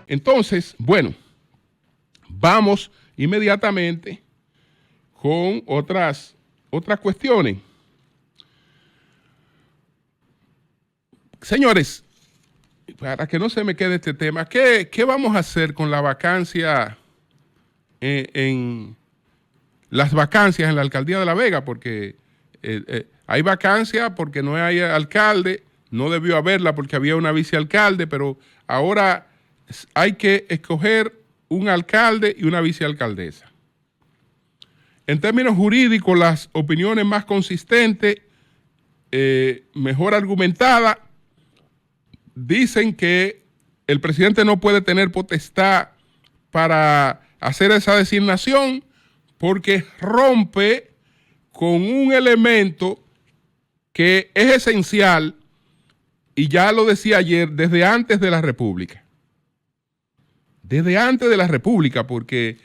Entonces, bueno, vamos inmediatamente con otras cuestiones. Señores, para que no se me quede este tema, ¿qué vamos a hacer con la vacancia en las vacancias en la alcaldía de La Vega? Porque hay vacancia porque no hay alcalde, no debió haberla porque había una vicealcalde, pero ahora hay que escoger un alcalde y una vicealcaldesa. En términos jurídicos, las opiniones más consistentes, mejor argumentadas, dicen que el presidente no puede tener potestad para hacer esa designación porque rompe con un elemento que es esencial, y ya lo decía ayer, desde antes de la República. Desde antes de la República, porque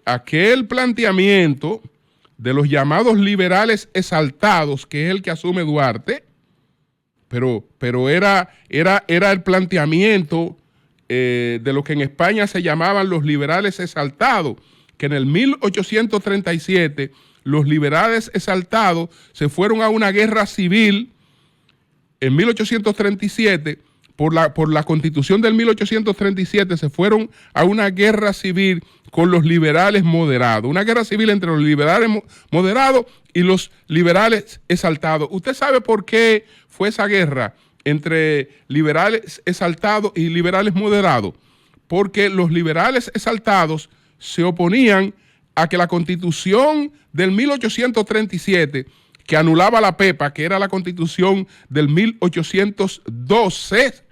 aquel planteamiento de los llamados liberales exaltados, que es el que asume Duarte, pero era el planteamiento de lo que en España se llamaban los liberales exaltados, que en el 1837 los liberales exaltados se fueron a una guerra civil en 1837, por la Constitución del 1837 se fueron a una guerra civil con los liberales moderados, una guerra civil entre los liberales moderados y los liberales exaltados. ¿Usted sabe por qué fue esa guerra entre liberales exaltados y liberales moderados? Porque los liberales exaltados se oponían a que la Constitución del 1837, que anulaba la PEPA, que era la Constitución del 1812,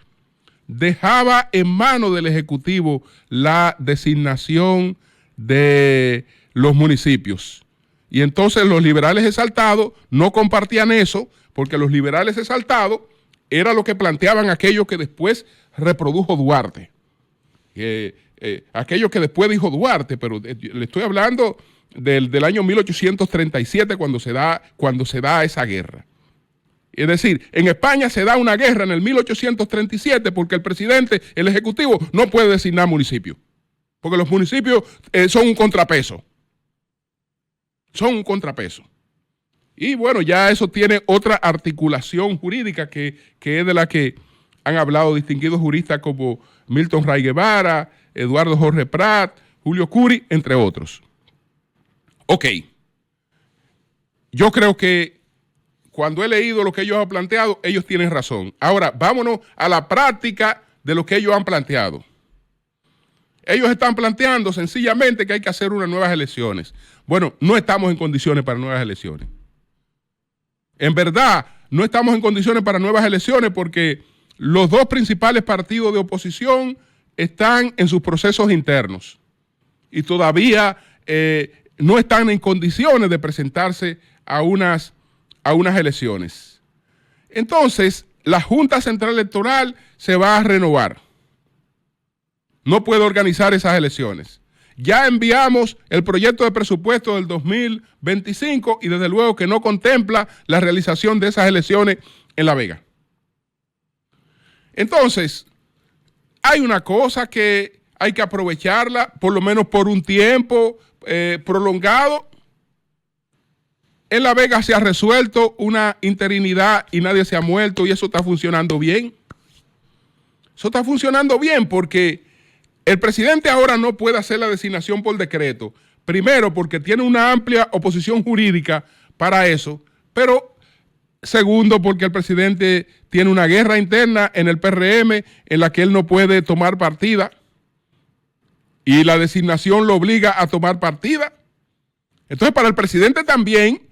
dejaba en manos del Ejecutivo la designación de los municipios. Y entonces los liberales exaltados no compartían eso, porque los liberales exaltados era lo que planteaban aquello que después reprodujo Duarte. Aquello que después dijo Duarte, pero le estoy hablando del año 1837 cuando se da esa guerra. Es decir, en España se da una guerra en el 1837 porque el presidente, el ejecutivo, no puede designar municipios. Porque los municipios son un contrapeso. Son un contrapeso. Y bueno, ya eso tiene otra articulación jurídica que es de la que han hablado distinguidos juristas como Milton Ray Guevara, Eduardo Jorge Prat, Julio Curi, entre otros. Ok. Yo creo que cuando he leído lo que ellos han planteado, ellos tienen razón. Ahora, vámonos a la práctica de lo que ellos han planteado. Ellos están planteando sencillamente que hay que hacer unas nuevas elecciones. Bueno, no estamos en condiciones para nuevas elecciones. En verdad, no estamos en condiciones para nuevas elecciones porque los dos principales partidos de oposición están en sus procesos internos y todavía no están en condiciones de presentarse a unas elecciones. Entonces, la Junta Central Electoral se va a renovar. No puede organizar esas elecciones. Ya enviamos el proyecto de presupuesto del 2025 y desde luego que no contempla la realización de esas elecciones en La Vega. Entonces, hay una cosa que hay que aprovecharla, por lo menos por un tiempo prolongado. En La Vega se ha resuelto una interinidad y nadie se ha muerto y eso está funcionando bien. Eso está funcionando bien porque el presidente ahora no puede hacer la designación por decreto. Primero, porque tiene una amplia oposición jurídica para eso, pero segundo, porque el presidente tiene una guerra interna en el PRM en la que él no puede tomar partida y la designación lo obliga a tomar partida. Entonces, para el presidente también,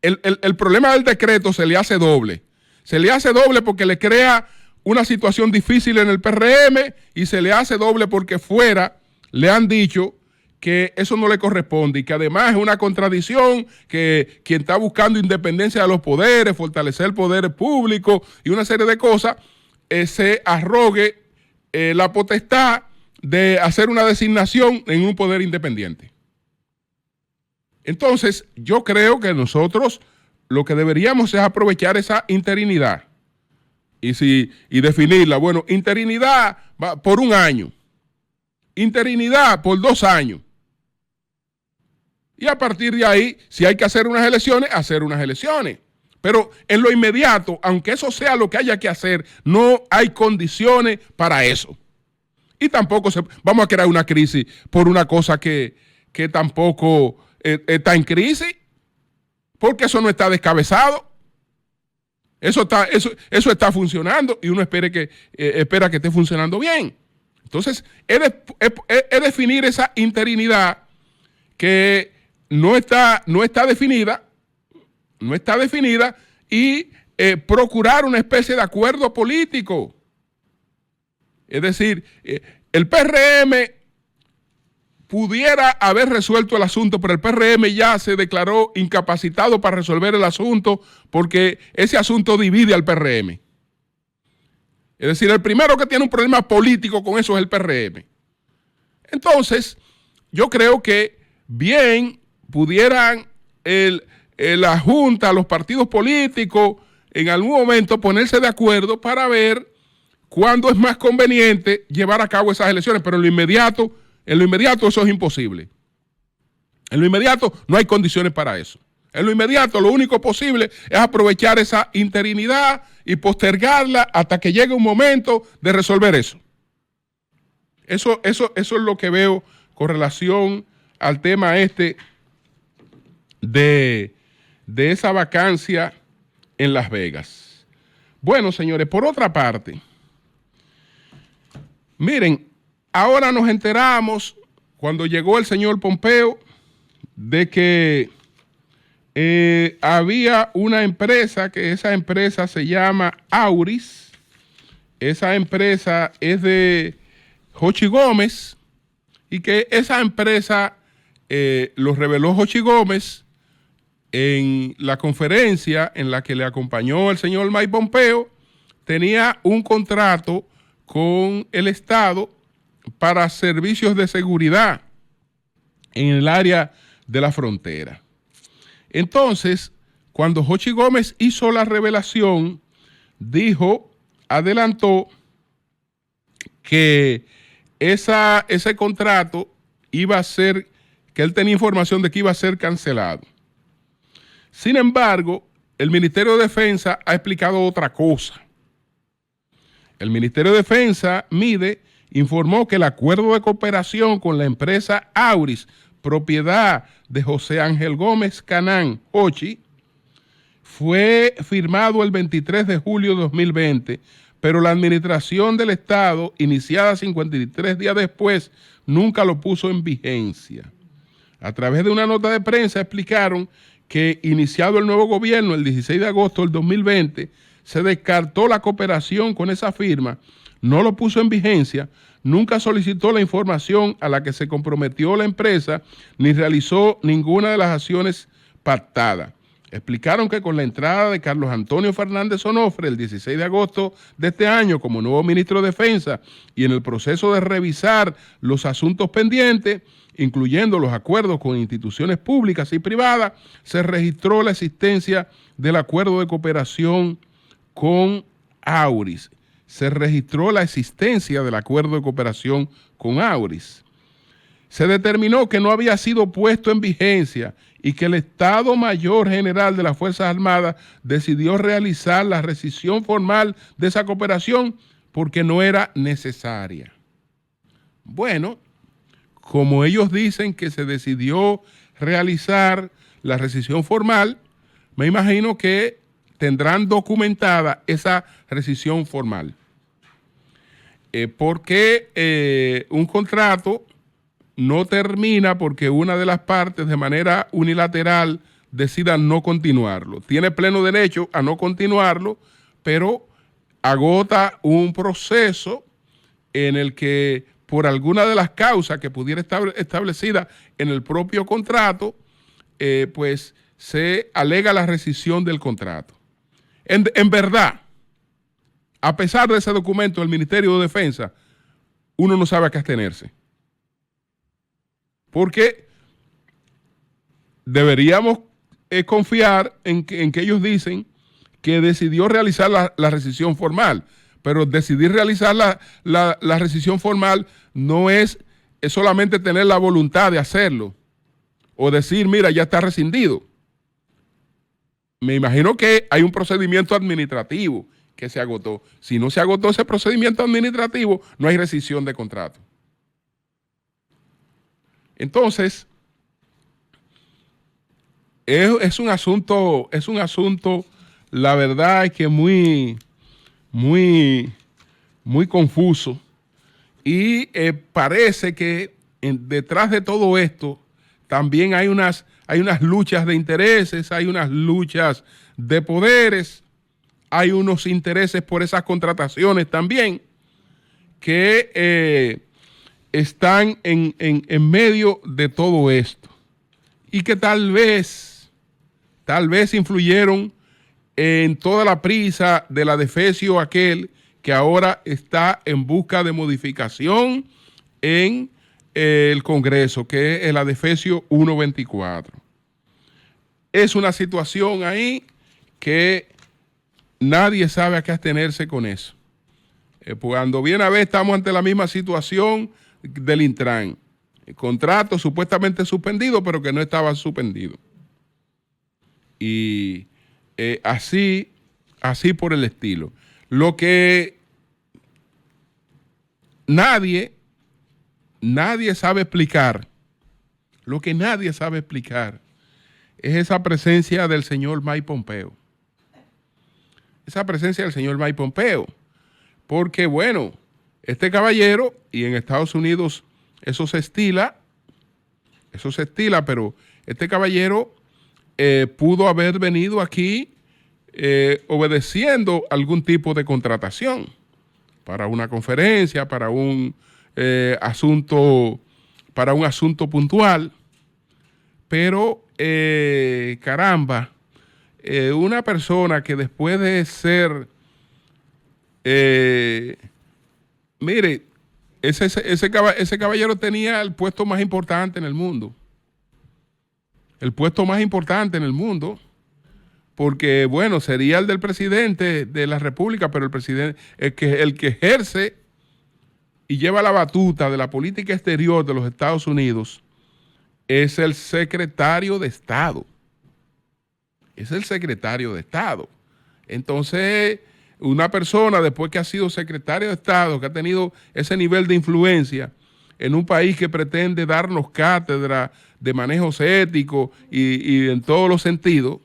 el problema del decreto se le hace doble. Se le hace doble porque le crea una situación difícil en el PRM y se le hace doble porque fuera le han dicho que eso no le corresponde y que además es una contradicción que quien está buscando independencia de los poderes, fortalecer el poder público y una serie de cosas, se arrogue la potestad de hacer una designación en un poder independiente. Entonces, yo creo que nosotros lo que deberíamos es aprovechar esa interinidad y definirla. Bueno, interinidad por un año. interinidad por 2 años. Y a partir de ahí, si hay que hacer unas elecciones, hacer unas elecciones. Pero en lo inmediato, aunque eso sea lo que haya que hacer, no hay condiciones para eso. Y tampoco vamos a crear una crisis por una cosa que tampoco está en crisis, porque eso no está descabezado. Eso está funcionando y uno espera que esté funcionando bien. Entonces, es definir esa interinidad que no está definida y procurar una especie de acuerdo político. Es decir, el PRM pudiera haber resuelto el asunto, pero el PRM ya se declaró incapacitado para resolver el asunto porque ese asunto divide al PRM. Es decir, el primero que tiene un problema político con eso es el PRM. Entonces, yo creo que bien pudieran la Junta, los partidos políticos, en algún momento ponerse de acuerdo para ver cuándo es más conveniente llevar a cabo esas elecciones, pero en lo inmediato eso es imposible. En lo inmediato no hay condiciones para eso. En lo inmediato lo único posible es aprovechar esa interinidad y postergarla hasta que llegue un momento de resolver eso. Eso es lo que veo con relación al tema de esa vacancia en Las Vegas. Bueno, señores, por otra parte, miren, ahora nos enteramos, cuando llegó el señor Pompeo, de que había una empresa, que esa empresa se llama Auris. Esa empresa es de Jochi Gómez y que esa empresa lo reveló Jochi Gómez en la conferencia en la que le acompañó el señor Mike Pompeo. Tenía un contrato con el Estado para servicios de seguridad en el área de la frontera. Entonces, cuando Jochi Gómez hizo la revelación, adelantó que ese contrato iba a ser, que él tenía información de que iba a ser cancelado. Sin embargo, el Ministerio de Defensa ha explicado otra cosa. El Ministerio de Defensa, MIDE, informó que el acuerdo de cooperación con la empresa Auris, propiedad de José Ángel Gómez Canán, Jochi, fue firmado el 23 de julio de 2020, pero la administración del Estado, iniciada 53 días después, nunca lo puso en vigencia. A través de una nota de prensa explicaron que iniciado el nuevo gobierno el 16 de agosto del 2020, se descartó la cooperación con esa firma, no lo puso en vigencia, nunca solicitó la información a la que se comprometió la empresa, ni realizó ninguna de las acciones pactadas. Explicaron que con la entrada de Carlos Antonio Fernández Onofre el 16 de agosto de este año como nuevo ministro de Defensa y en el proceso de revisar los asuntos pendientes, incluyendo los acuerdos con instituciones públicas y privadas, se registró la existencia del acuerdo de cooperación con Auris. Se registró la existencia del acuerdo de cooperación con Auris. Se determinó que no había sido puesto en vigencia y que el Estado Mayor General de las Fuerzas Armadas decidió realizar la rescisión formal de esa cooperación porque no era necesaria. Bueno, como ellos dicen que se decidió realizar la rescisión formal, me imagino que tendrán documentada esa rescisión formal. Porque un contrato no termina porque una de las partes de manera unilateral decida no continuarlo. Tiene pleno derecho a no continuarlo, pero agota un proceso en el que por alguna de las causas que pudiera estar establecida en el propio contrato, pues se alega la rescisión del contrato. En verdad, a pesar de ese documento del Ministerio de Defensa, uno no sabe a qué abstenerse. Porque deberíamos confiar en que ellos dicen que decidió realizar la rescisión formal, pero decidir realizar la rescisión formal no es es solamente tener la voluntad de hacerlo o decir, mira, ya está rescindido. Me imagino que hay un procedimiento administrativo que se agotó. Si no se agotó ese procedimiento administrativo, no hay rescisión de contrato. Entonces, es un asunto, la verdad es que muy confuso. Y parece que detrás de todo esto también hay unas luchas de intereses, hay unas luchas de poderes, hay unos intereses por esas contrataciones también que están en medio de todo esto y que tal vez influyeron en toda la prisa de la defesio aquel que ahora está en busca de modificación en el Congreso, que es el adefesio 124. Es una situación ahí que nadie sabe a qué atenerse con eso. Cuando viene a ver, estamos ante la misma situación del Intran. El contrato supuestamente suspendido, pero que no estaba suspendido. Y así por el estilo. Lo que nadie sabe explicar, es esa presencia del señor Mike Pompeo. Porque, bueno, este caballero, y en Estados Unidos eso se estila, pero este caballero pudo haber venido aquí obedeciendo algún tipo de contratación para una conferencia, para un asunto puntual, pero caramba, una persona que después de ser mire, ese caballero tenía el puesto más importante en el mundo. Porque, bueno, sería el del presidente de la República, pero el presidente, el que ejerce y lleva la batuta de la política exterior de los Estados Unidos es el secretario de Estado. Entonces, una persona después que ha sido secretario de Estado, que ha tenido ese nivel de influencia en un país que pretende darnos cátedra de manejos éticos y en todos los sentidos,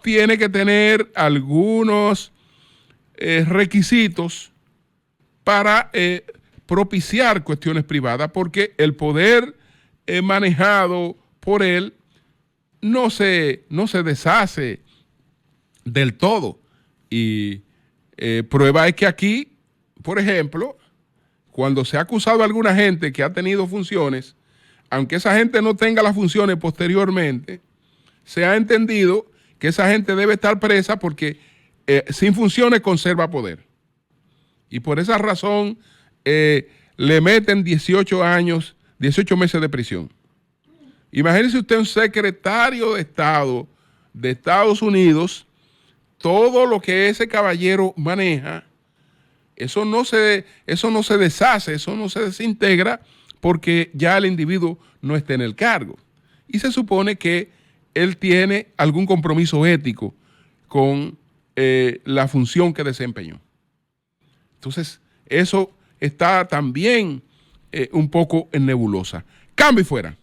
tiene que tener algunos requisitos para propiciar cuestiones privadas, porque el poder manejado por él no se deshace del todo. Y prueba es que aquí, por ejemplo, cuando se ha acusado a alguna gente que ha tenido funciones, aunque esa gente no tenga las funciones posteriormente, se ha entendido que esa gente debe estar presa porque sin funciones conserva poder. Y por esa razón le meten 18 meses de prisión. Imagínese usted un secretario de Estado de Estados Unidos, todo lo que ese caballero maneja, eso no se deshace, eso no se desintegra porque ya el individuo no está en el cargo. Y se supone que él tiene algún compromiso ético con la función que desempeñó. Entonces, eso está también un poco en nebulosa. Cambio y fuera.